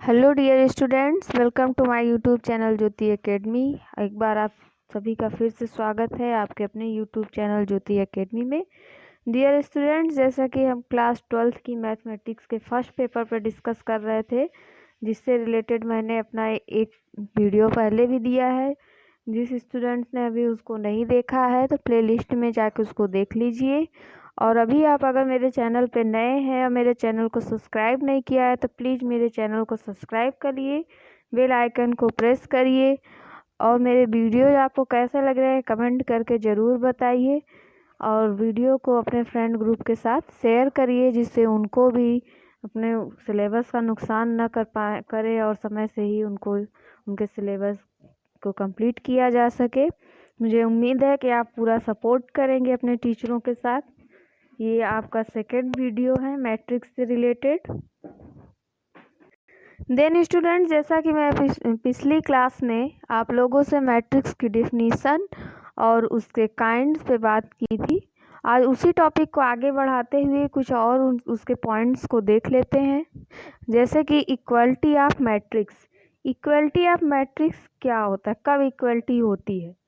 Hello dear students, welcome to my YouTube channel Jyoti academy. एक बार आप सभी का फिर से स्वागत है आपके अपने यूट्यूब चैनल ज्योति एकेडमी में। डियर स्टूडेंट्स, जैसा कि हम क्लास 12th की मैथमेटिक्स के फर्स्ट पेपर पर डिस्कस कर रहे थे, जिससे रिलेटेड मैंने अपना एक वीडियो पहले भी दिया है। जिस स्टूडेंट्स ने अभी उसको नहीं देखा है तो प्लेलिस्ट में जाके उसको देख लीजिए। और अभी आप अगर मेरे चैनल पे नए हैं और मेरे चैनल को सब्सक्राइब नहीं किया है तो प्लीज़ मेरे चैनल को सब्सक्राइब करिए, बेल आइकन को प्रेस करिए और मेरे वीडियो आपको कैसे लग रहे हैं कमेंट करके ज़रूर बताइए। और वीडियो को अपने फ्रेंड ग्रुप के साथ शेयर करिए, जिससे उनको भी अपने सिलेबस का नुकसान न करे और समय से ही उनको उनके सिलेबस को कंप्लीट किया जा सके। मुझे उम्मीद है कि आप पूरा सपोर्ट करेंगे अपने टीचरों के साथ। ये आपका सेकेंड वीडियो है मैट्रिक्स से रिलेटेड। देन स्टूडेंट, जैसा कि मैं पिछली क्लास में आप लोगों से मैट्रिक्स की डिफिनीशन और उसके काइंड्स पे बात की थी, आज उसी टॉपिक को आगे बढ़ाते हुए कुछ और उसके पॉइंट्स को देख लेते हैं। जैसे कि equality of matrix. Equality of matrix क्या होता है, कब इक्वलिटी होती है?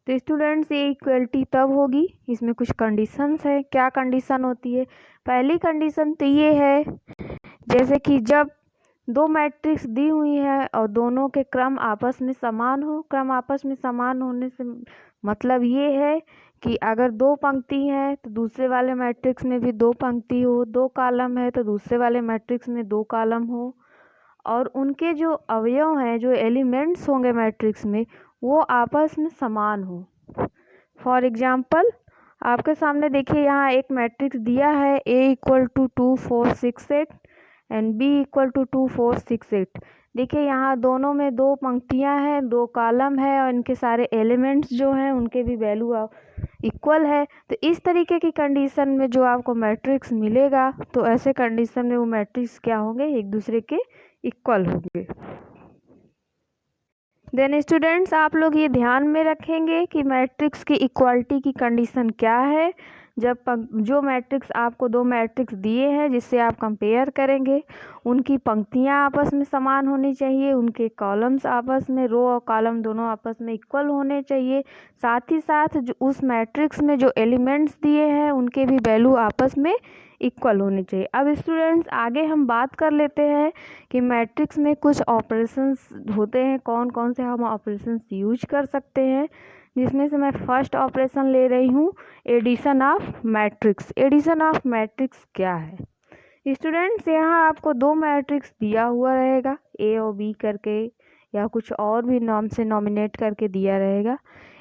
तो स्टूडेंट्स, ये इक्वलिटी तब होगी, इसमें कुछ कंडीशंस है। क्या कंडीशन होती है? पहली कंडीशन तो ये है, जैसे कि जब दो मैट्रिक्स दी हुई है और दोनों के क्रम आपस में समान हो। क्रम आपस में समान होने से मतलब ये है कि अगर दो पंक्ति हैं तो दूसरे वाले मैट्रिक्स में भी दो पंक्ति हो, दो कॉलम है तो दूसरे वाले मैट्रिक्स में दो कॉलम हो, और उनके जो अवयव हैं, जो एलिमेंट्स होंगे मैट्रिक्स में, वो आपस में समान हो। फॉर एग्जाम्पल, आपके सामने देखिए यहाँ एक मैट्रिक्स दिया है A = 2 4 6 8 एंड B = 2 4 6 8। देखिए यहाँ दोनों में दो पंक्तियाँ हैं, दो कॉलम है और इनके सारे एलिमेंट्स जो हैं उनके भी वैल्यू इक्वल है। तो इस तरीके की कंडीशन में जो आपको मैट्रिक्स मिलेगा, तो ऐसे कंडीशन में वो मैट्रिक्स क्या होंगे, एक दूसरे के इक्वल होंगे। देन स्टूडेंट्स, आप लोग ये ध्यान में रखेंगे कि मैट्रिक्स की इक्वालिटी की कंडीशन क्या है। जब जो मैट्रिक्स आपको दो मैट्रिक्स दिए हैं जिससे आप कंपेयर करेंगे, उनकी पंक्तियां आपस में समान होनी चाहिए, उनके कॉलम्स आपस में, रो और कॉलम दोनों आपस में इक्वल होने चाहिए। साथ ही साथ जो उस मैट्रिक्स में जो एलिमेंट्स दिए हैं उनके भी वैल्यू आपस में इक्वल होनी चाहिए। अब स्टूडेंट्स, आगे हम बात कर लेते हैं कि मैट्रिक्स में कुछ ऑपरेशंस होते हैं, कौन कौन से हम ऑपरेशंस यूज कर सकते हैं। जिसमें से मैं फर्स्ट ऑपरेशन ले रही हूँ, addition of matrix. Addition of matrix क्या है? स्टूडेंट्स, यहाँ आपको दो मैट्रिक्स दिया हुआ रहेगा, ए और बी करके या कुछ और भी नाम से नॉमिनेट करके दिया रहेगा।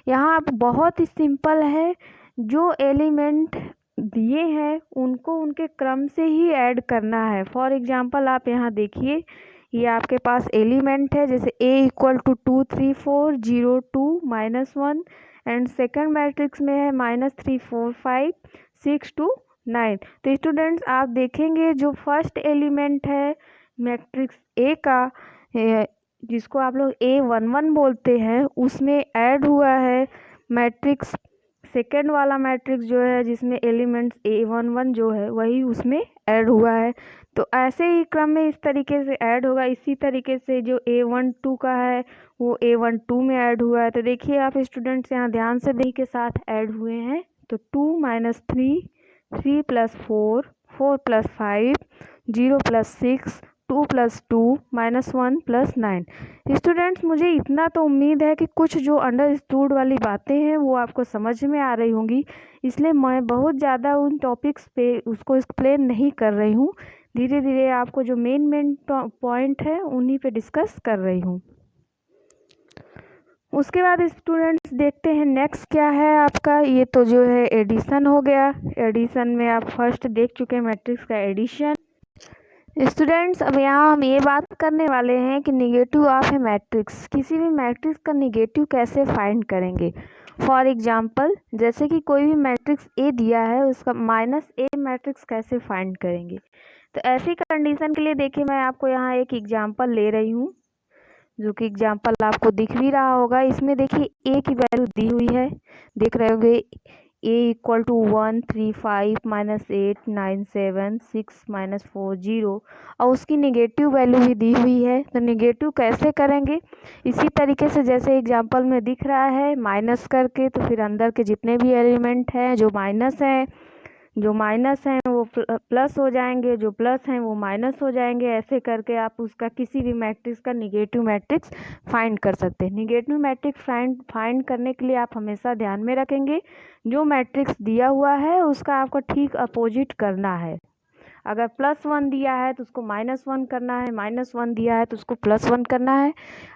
यहाँ आप बहुत ही सिंपल है, जो एलिमेंट दिए हैं उनको उनके क्रम से ही ऐड करना है। फॉर एग्जांपल, आप यहाँ देखिए, ये आपके पास एलिमेंट है, जैसे A = 2 3 4 0 2 -1 एंड सेकंड मैट्रिक्स में है -3 4 5 6 2 9। तो स्टूडेंट्स, आप देखेंगे जो फर्स्ट एलिमेंट है मैट्रिक्स A का, जिसको आप लोग A11 बोलते हैं, उसमें ऐड हुआ है मैट्रिक्स सेकेंड वाला मैट्रिक्स जो है, जिसमें एलिमेंट्स A11 जो है वही उसमें ऐड हुआ है। तो ऐसे ही क्रम में इस तरीके से ऐड होगा। इसी तरीके से जो A12 का है वो A12 में ऐड हुआ है। तो देखिए आप स्टूडेंट्स, यहाँ ध्यान से के साथ ऐड हुए हैं। तो 2 - 3 3 + 4 4 + 5 0 + 6 2 + 2 -1 + 9। स्टूडेंट्स, मुझे इतना तो उम्मीद है कि कुछ जो अंडरस्टूड वाली बातें हैं वो आपको समझ में आ रही होंगी, इसलिए मैं बहुत ज़्यादा उन टॉपिक्स पे उसको एक्सप्लेन नहीं कर रही हूँ। धीरे धीरे आपको जो मेन पॉइंट है उन्हीं पे डिस्कस कर रही हूँ। उसके बाद स्टूडेंट्स देखते हैं नेक्स्ट क्या है आपका। ये तो जो है एडिशन हो गया। एडिशन में आप फर्स्ट देख चुके हैं मैट्रिक्स का एडिशन। स्टूडेंट्स, अब यहाँ हम ये बात करने वाले हैं कि निगेटिव ऑफ ए मैट्रिक्स। किसी भी मैट्रिक्स का निगेटिव कैसे फाइंड करेंगे। फॉर एग्जांपल, जैसे कि कोई भी मैट्रिक्स ए दिया है, उसका -a मैट्रिक्स कैसे फाइंड करेंगे। तो ऐसी कंडीशन के लिए देखिए, मैं आपको यहाँ एक एग्जांपल ले रही हूँ, जो कि एग्जांपल आपको दिख भी रहा होगा। इसमें देखिए ए की वैल्यू दी हुई है, देख रहे होंगे A equal to 1 3 5 minus 8 9 7 6 minus 4 0 और उसकी निगेटिव वैल्यू भी दी हुई है। तो निगेटिव कैसे करेंगे, इसी तरीके से जैसे एग्जांपल में दिख रहा है माइनस करके, तो फिर अंदर के जितने भी एलिमेंट हैं जो माइनस हैं वो प्लस हो जाएंगे, जो प्लस हैं वो माइनस हो जाएंगे। ऐसे करके आप उसका किसी भी मैट्रिक्स का निगेटिव मैट्रिक्स फाइंड कर सकते हैं। निगेटिव मैट्रिक्स फाइंड करने के लिए आप हमेशा ध्यान में रखेंगे जो मैट्रिक्स दिया हुआ है उसका आपको ठीक अपोजिट करना है। अगर +1 दिया है तो उसको -1 करना है, -1 दिया है तो उसको +1 करना है।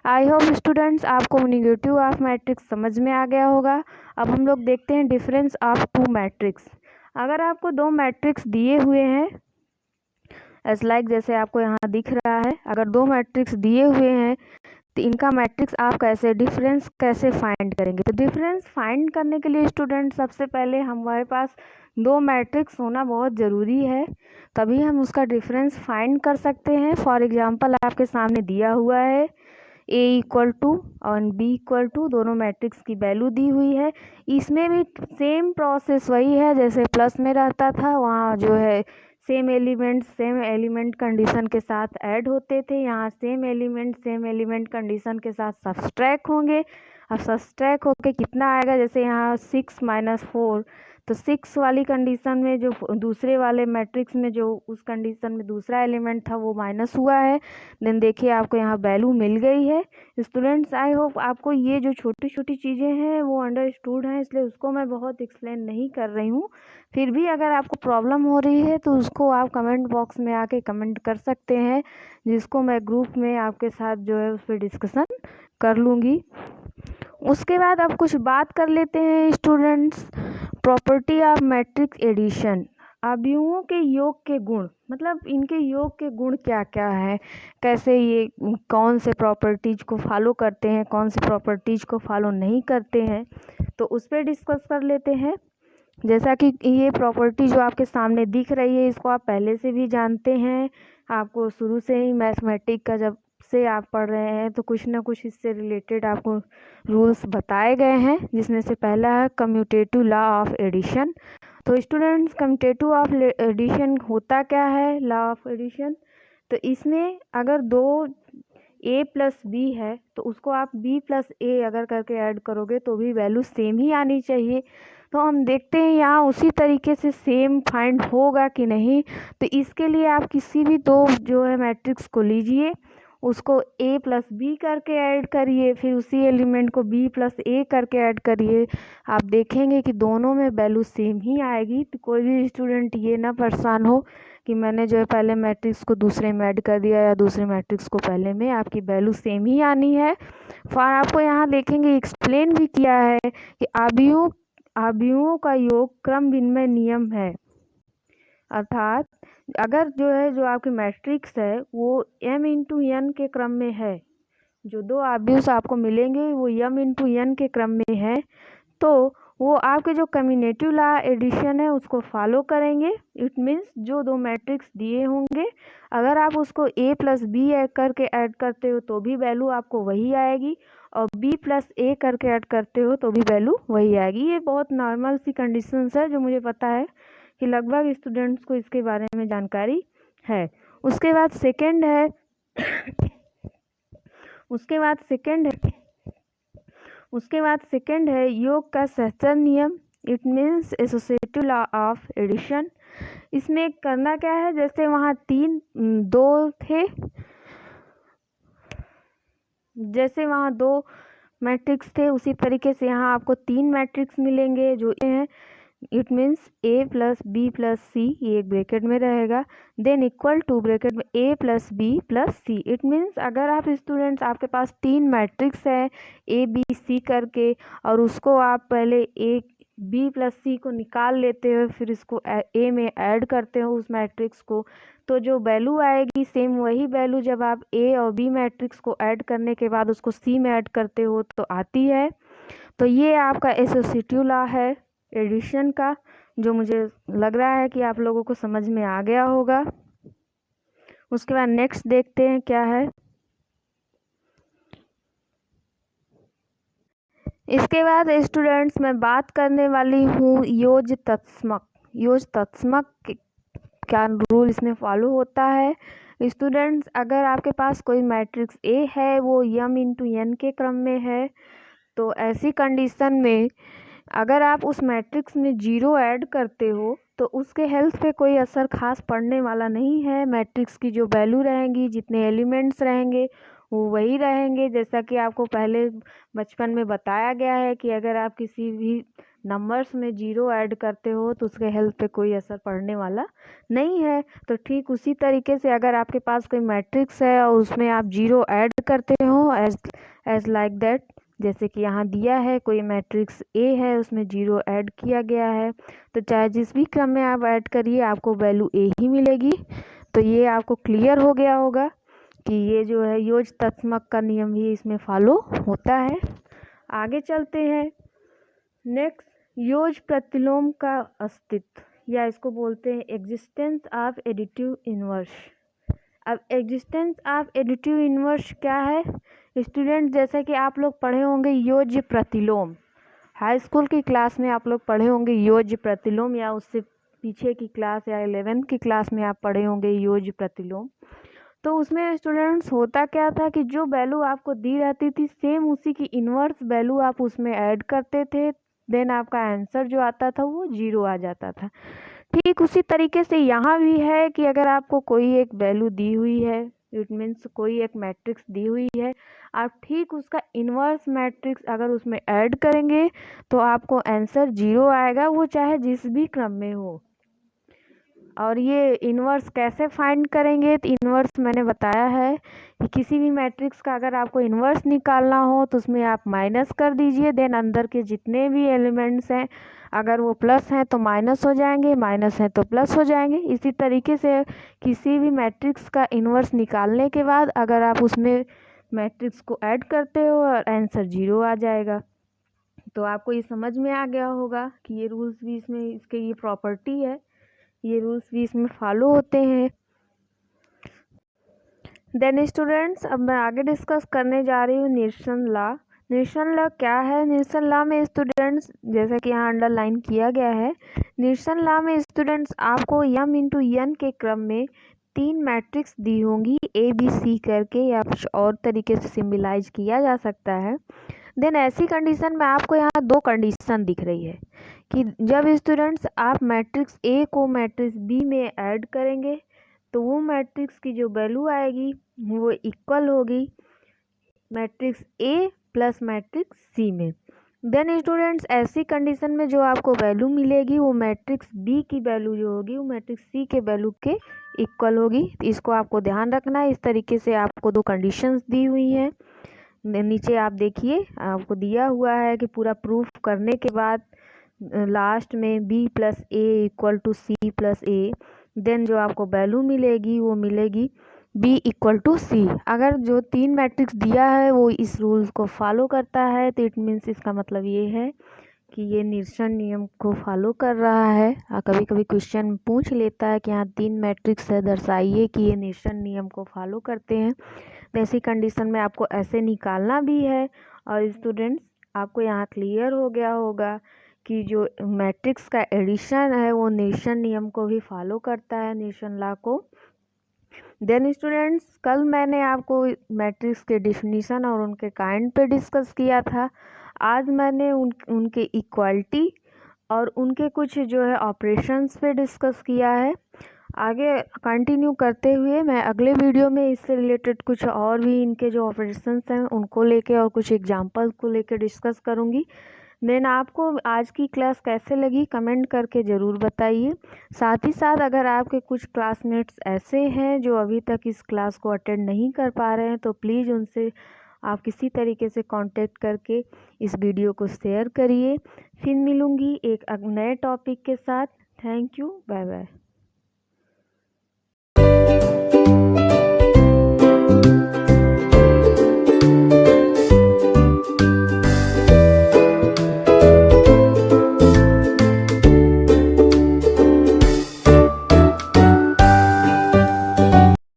आई होप स्टूडेंट्स आपको निगेटिव ऑफ मैट्रिक्स समझ में आ गया होगा। अब हम लोग देखते हैं डिफरेंस ऑफ टू मैट्रिक्स। अगर आपको दो मैट्रिक्स दिए हुए हैं एज लाइक जैसे आपको यहाँ दिख रहा है, अगर दो मैट्रिक्स दिए हुए हैं तो इनका मैट्रिक्स आप डिफरेंस कैसे फाइंड करेंगे। तो डिफरेंस फाइंड करने के लिए स्टूडेंट सबसे पहले हमारे पास दो मैट्रिक्स होना बहुत ज़रूरी है, तभी हम उसका डिफरेंस फाइंड कर सकते हैं। फॉर एग्जांपल आपके सामने दिया हुआ है A इक्वल टू और B इक्वल टू, दोनों मैट्रिक्स की वैल्यू दी हुई है। इसमें भी सेम प्रोसेस वही है जैसे प्लस में रहता था, वहाँ जो है सेम एलिमेंट कंडीशन के साथ ऐड होते थे। यहाँ सेम एलिमेंट कंडीशन के साथ सब्सट्रैक्ट होंगे। अब सब्सट्रैक्ट होके कितना आएगा, जैसे यहाँ 6 माइनस 4, तो 6 वाली कंडीशन में जो दूसरे वाले मैट्रिक्स में जो उस कंडीशन में दूसरा एलिमेंट था वो माइनस हुआ है। देन देखिए आपको यहाँ वैल्यू मिल गई है। स्टूडेंट्स आई होप आपको ये जो छोटी छोटी चीज़ें हैं वो अंडरस्टूड हैं, इसलिए उसको मैं बहुत एक्सप्लेन नहीं कर रही हूँ। फिर भी अगर आपको प्रॉब्लम हो रही है तो उसको आप कमेंट बॉक्स में आके कमेंट कर सकते हैं, जिसको मैं ग्रुप में आपके साथ जो है उस पर डिस्कशन कर लूँगी। उसके बाद अब कुछ बात कर लेते हैं students, property of matrix addition. अवयवों के योग के गुण, मतलब इनके योग के गुण क्या क्या है, कैसे ये कौन से प्रॉपर्टीज को फॉलो करते हैं, कौन से प्रॉपर्टीज को फॉलो नहीं करते हैं, तो उस पर डिस्कस कर लेते हैं। जैसा कि ये प्रॉपर्टी जो आपके सामने दिख रही है इसको आप पहले से भी जानते हैं, आपको शुरू से ही मैथमेटिक का जब से आप पढ़ रहे हैं तो कुछ ना कुछ इससे रिलेटेड आपको रूल्स बताए गए हैं, जिसमें से पहला है कम्यूटेटिव लॉ ऑफ एडिशन। तो स्टूडेंट्स कम्यूटेटिव ऑफ एडिशन होता क्या है, लॉ ऑफ एडिशन, तो इसमें अगर दो a प्लस बी है तो उसको आप b प्लस ए अगर करके ऐड करोगे तो भी वैल्यू सेम ही आनी चाहिए। तो हम देखते हैं यहाँ उसी तरीके से सेम फाइंड होगा कि नहीं। तो इसके लिए आप किसी भी दो जो है मैट्रिक्स को लीजिए, उसको a प्लस बी करके ऐड करिए, फिर उसी एलिमेंट को b प्लस ए करके ऐड करिए, आप देखेंगे कि दोनों में वैल्यू सेम ही आएगी। तो कोई भी स्टूडेंट ये ना परेशान हो कि मैंने जो है पहले मैट्रिक्स को दूसरे में ऐड कर दिया या दूसरे मैट्रिक्स को पहले में, आपकी वैल्यू सेम ही आनी है। फॉर आपको यहाँ देखेंगे एक्सप्लेन भी किया है कि अवयवों का योग क्रम विनिमय नियम है, अर्थात अगर जो है जो आपकी मैट्रिक्स है वो m इंटू n के क्रम में है, जो दो अवयव आपको मिलेंगे वो m इंटू n के क्रम में है, तो वो आपके जो कम्यूटेटिव लॉ एडिशन है उसको फॉलो करेंगे। इट मीन्स जो दो मैट्रिक्स दिए होंगे अगर आप उसको a प्लस बी करके ऐड करते हो तो भी वैल्यू आपको वही आएगी, और b प्लस ए करके ऐड करते हो तो भी वैल्यू वही आएगी। ये बहुत नॉर्मल सी कंडीशंस है जो मुझे पता है कि लगभग स्टूडेंट्स को इसके बारे में जानकारी है। उसके बाद सेकंड है योग का सहचर नियम, it means associative law of addition. इसमें करना क्या है, जैसे वहाँ दो मैट्रिक्स थे उसी तरीके से यहाँ आपको 3 मैट्रिक्स मिलेंगे जो हैं, it means a plus B plus C, ये एक ब्रैकेट में रहेगा, देन इक्वल टू ब्रैकेट में a plus B plus C. It means अगर आप स्टूडेंट्स आपके पास 3 मैट्रिक्स है a b c करके, और उसको आप पहले a b प्लस सी को निकाल लेते हो, फिर इसको a में ऐड करते हो उस मैट्रिक्स को, तो जो वैल्यू आएगी सेम वही वैल्यू जब आप a और b मैट्रिक्स को ऐड करने के बाद उसको c में ऐड करते हो तो आती है। तो ये आपका एसोसिएटिव लॉ है एडिशन का, जो मुझे लग रहा है कि आप लोगों को समझ में आ गया होगा। उसके बाद नेक्स्ट देखते हैं क्या है। इसके बाद स्टूडेंट्स मैं बात करने वाली हूँ योजतात्मक। योजतात्मक क्या रूल इसमें फॉलो होता है। स्टूडेंट्स, अगर आपके पास कोई मैट्रिक्स ए है, वो m इंटू n के क्रम में है, तो ऐसी कंडीशन में अगर आप उस मैट्रिक्स में 0 ऐड करते हो तो उसके हेल्थ पे कोई असर खास पड़ने वाला नहीं है। मैट्रिक्स की जो वैल्यू रहेंगी, जितने एलिमेंट्स रहेंगे वो वही रहेंगे। जैसा कि आपको पहले बचपन में बताया गया है कि अगर आप किसी भी नंबर्स में 0 ऐड करते हो तो उसके हेल्थ पे कोई असर पड़ने वाला नहीं है। तो ठीक उसी तरीके से अगर आपके पास कोई मैट्रिक्स है और उसमें आप 0 ऐड करते हो एज लाइक दैट, जैसे कि यहाँ दिया है कोई मैट्रिक्स ए है, उसमें 0 ऐड किया गया है, तो चाहे जिस भी क्रम में आप ऐड करिए आपको वैल्यू ए ही मिलेगी। तो ये आपको क्लियर हो गया होगा कि ये जो है योजतात्मक का नियम ही इसमें फॉलो होता है। आगे चलते हैं। नेक्स्ट, योज प्रतिलोम का अस्तित्व, या इसको बोलते हैं एग्जिस्टेंस ऑफ एडिटिव इनवर्स। अब एग्जिस्टेंस ऑफ एडिटिव इनवर्स क्या है स्टूडेंट? जैसे कि आप लोग पढ़े होंगे योज्य प्रतिलोम, हाई स्कूल की क्लास में आप लोग पढ़े होंगे योज्य प्रतिलोम, या उससे पीछे की क्लास या 11th की क्लास में आप पढ़े होंगे योज्य प्रतिलोम। तो उसमें स्टूडेंट्स होता क्या था कि जो वैल्यू आपको दी रहती थी सेम उसी की इन्वर्स वैल्यू आप उसमें ऐड करते थे, देन आपका आंसर जो आता था वो 0 आ जाता था। ठीक उसी तरीके से यहाँ भी है कि अगर आपको कोई एक वैल्यू दी हुई है, इट मीन्स कोई एक मैट्रिक्स दी हुई है, आप ठीक उसका इन्वर्स मैट्रिक्स अगर उसमें ऐड करेंगे तो आपको आंसर 0 आएगा, वो चाहे जिस भी क्रम में हो। और ये इन्वर्स कैसे फाइंड करेंगे? तो इन्वर्स मैंने बताया है कि किसी भी मैट्रिक्स का अगर आपको इन्वर्स निकालना हो तो उसमें आप माइनस कर दीजिए, देन अंदर के जितने भी एलिमेंट्स हैं अगर वो प्लस हैं तो माइनस हो जाएंगे, माइनस हैं तो प्लस हो जाएंगे। इसी तरीके से किसी भी मैट्रिक्स का इन्वर्स निकालने के बाद अगर आप उसमें मैट्रिक्स को ऐड करते हो और आंसर 0 आ जाएगा। तो आपको ये समझ में आ गया होगा कि ये रूल्स भी इसमें, इसके ये प्रॉपर्टी है, ये रूल्स भी इसमें फॉलो होते हैं। देन स्टूडेंट्स, अब मैं आगे डिस्कस करने जा रही हूँ नील्सन लॉ। नील्सन लॉ क्या है? नील्सन लॉ में स्टूडेंट्स, जैसा कि यहाँ अंडरलाइन किया गया है, नील्सन लॉ में स्टूडेंट्स आपको m इंटू n के क्रम में 3 मैट्रिक्स दी होंगी ए बी सी करके, या कुछ और तरीके से सिम्बलाइज किया जा सकता है। देन ऐसी कंडीशन में आपको यहाँ 2 कंडीशन दिख रही है कि जब स्टूडेंट्स आप मैट्रिक्स ए को मैट्रिक्स बी में ऐड करेंगे तो वो मैट्रिक्स की जो वैल्यू आएगी वो इक्वल होगी matrix A plus matrix C में। देन स्टूडेंट्स ऐसी कंडीशन में जो आपको वैल्यू मिलेगी वो मैट्रिक्स बी की वैल्यू जो होगी वो मैट्रिक्स सी के वैल्यू के इक्वल होगी। इसको आपको ध्यान रखना है। इस तरीके से आपको 2 कंडीशंस दी हुई हैं। नीचे आप देखिए आपको दिया हुआ है कि पूरा प्रूफ करने के बाद लास्ट में b plus A equal to C plus A, then जो आपको वैल्यू मिलेगी वो मिलेगी b इक्वल टू सी। अगर जो 3 मैट्रिक्स दिया है वो इस रूल्स को फॉलो करता है तो इट मीन्स इसका मतलब ये है कि ये नील्सन नियम को फॉलो कर रहा है। कभी कभी क्वेश्चन पूछ लेता है कि यहाँ 3 मैट्रिक्स है, दर्शाइए कि ये नील्सन नियम को फॉलो करते हैं। तो ऐसी कंडीशन में आपको ऐसे निकालना भी है। और स्टूडेंट्स, आपको यहाँ क्लियर हो गया होगा कि जो मैट्रिक्स का एडिशन है वो नील्सन नियम को भी फॉलो करता है, नील्सन लॉ को। देन स्टूडेंट्स, कल मैंने आपको मैट्रिक्स के डिफिनीशन और उनके काइंड पे डिस्कस किया था। आज मैंने उनके इक्वालिटी और उनके कुछ जो है ऑपरेशंस पे डिस्कस किया है। आगे कंटिन्यू करते हुए मैं अगले वीडियो में इससे रिलेटेड कुछ और भी इनके जो ऑपरेशंस हैं उनको लेके और कुछ एग्जांपल्स को लेके डिस्कस करूँगी। देन आपको आज की क्लास कैसे लगी कमेंट करके ज़रूर बताइए। साथ ही साथ अगर आपके कुछ क्लासमेट्स ऐसे हैं जो अभी तक इस क्लास को अटेंड नहीं कर पा रहे हैं तो प्लीज़ उनसे आप किसी तरीके से कांटेक्ट करके इस वीडियो को शेयर करिए। फिर मिलूँगी एक नए टॉपिक के साथ। Thank you, bye bye.